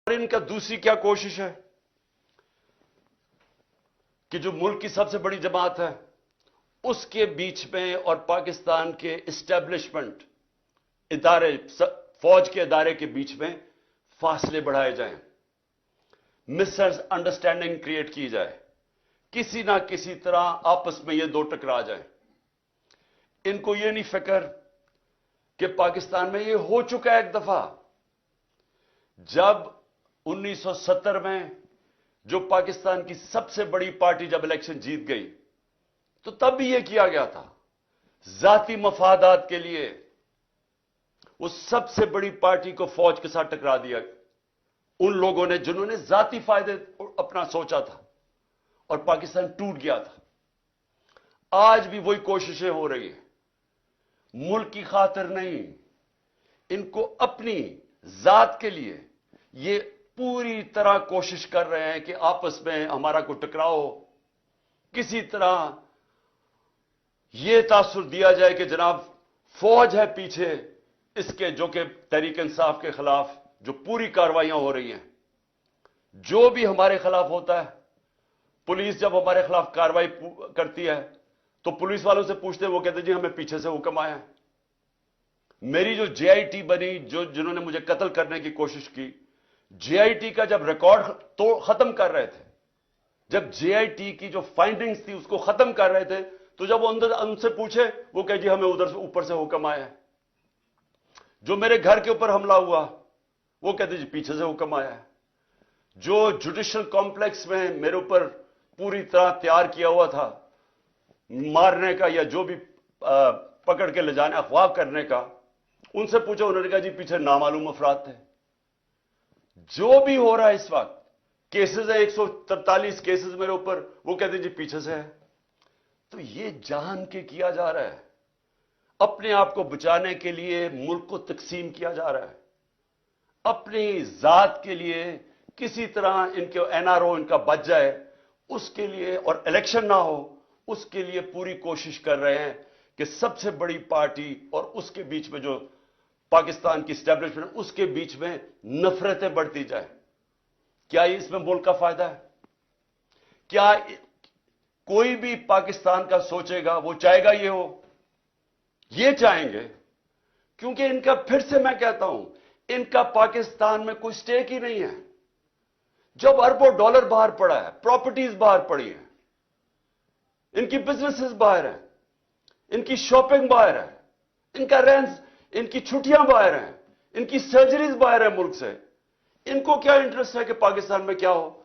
اور इनका दूसरी क्या कोशिश है कि जो मुल्क की सबसे बड़ी जमात है उसके बीच में और पाकिस्तान के इस्टेब्लिशमेंट इदारे, फौज के इदारे के बीच में फासले बढ़ाए जाएं, मिसअंडरस्टैंडिंग क्रिएट की जाए, किसी ना किसी तरह आपस में ये दो टकरा जाएं। इनको ये नहीं फिक्र कि पाकिस्तान में ये हो चुका है एक दफा। जब 1970 में जो पाकिस्तान की सबसे बड़ी पार्टी जब इलेक्शन जीत गई तो तब भी यह किया गया था, जाती मफादात के लिए उस सबसे बड़ी पार्टी को फौज के साथ टकरा दिया उन लोगों ने जिन्होंने जाती फायदे अपना सोचा था, और पाकिस्तान टूट गया था। आज भी वही कोशिशें हो रही हैं, मुल्क की खातिर नहीं, इनको अपनी जात के लिए ये पूरी तरह कोशिश कर रहे हैं कि आपस में हमारा कोई टकराव हो, किसी तरह यह तासुर दिया जाए कि जनाब फौज है पीछे इसके, जो कि तहरीक इंसाफ के खिलाफ जो पूरी कार्रवाइयां हो रही हैं, जो भी हमारे खिलाफ होता है, पुलिस जब हमारे खिलाफ कार्रवाई करती है तो पुलिस वालों से पूछते हैं, वो कहते जी हमें पीछे से हुक्म आया है। मेरी जो जेआईटी बनी, जिन्होंने मुझे कत्ल करने की कोशिश की, जेआईटी का जब रिकॉर्ड तो खत्म कर रहे थे, जब जेआईटी की जो फाइंडिंग्स थी उसको खत्म कर रहे थे, तो जब वो अंदर उनसे पूछे, वो कहे जी हमें उधर से ऊपर से हुक्म आया है। जो मेरे घर के ऊपर हमला हुआ, वो कहते जी पीछे से हुक्म आया है। जो जुडिशियल कॉम्प्लेक्स में मेरे ऊपर पूरी तरह तैयार किया हुआ था मारने का या जो भी पकड़ के ले जाने, अगवा करने का, उनसे पूछा, उन्होंने कहा जी पीछे नामालूम अफराद थे। जो भी हो रहा है इस वक्त, केसेस है 143 केसेस मेरे ऊपर, वो कहते जी पीछे से है। तो ये जान के किया जा रहा है, अपने आप को बचाने के लिए मुल्क को तकसीम किया जा रहा है, अपनी जात के लिए किसी तरह इनके एनआरओ इनका बच जाए उसके लिए, और इलेक्शन ना हो उसके लिए पूरी कोशिश कर रहे हैं कि सबसे बड़ी पार्टी और उसके बीच में जो पाकिस्तान की एस्टेब्लिशमेंट, उसके बीच में नफरतें बढ़ती जाए। क्या इसमें मुल्क का फायदा है? क्या कोई भी पाकिस्तान का सोचेगा, वो चाहेगा ये हो? ये चाहेंगे, क्योंकि इनका, फिर से मैं कहता हूं, इनका पाकिस्तान में कोई स्टेक ही नहीं है। जब अरबों डॉलर बाहर पड़ा है, प्रॉपर्टीज बाहर पड़ी हैं, इनकी बिजनेसेस बाहर हैं, इनकी शॉपिंग बाहर है, इनका रेंट, इनकी छुट्टियां बाहर हैं, इनकी सर्जरीज बाहर है मुल्क से, इनको क्या इंटरेस्ट है कि पाकिस्तान में क्या हो?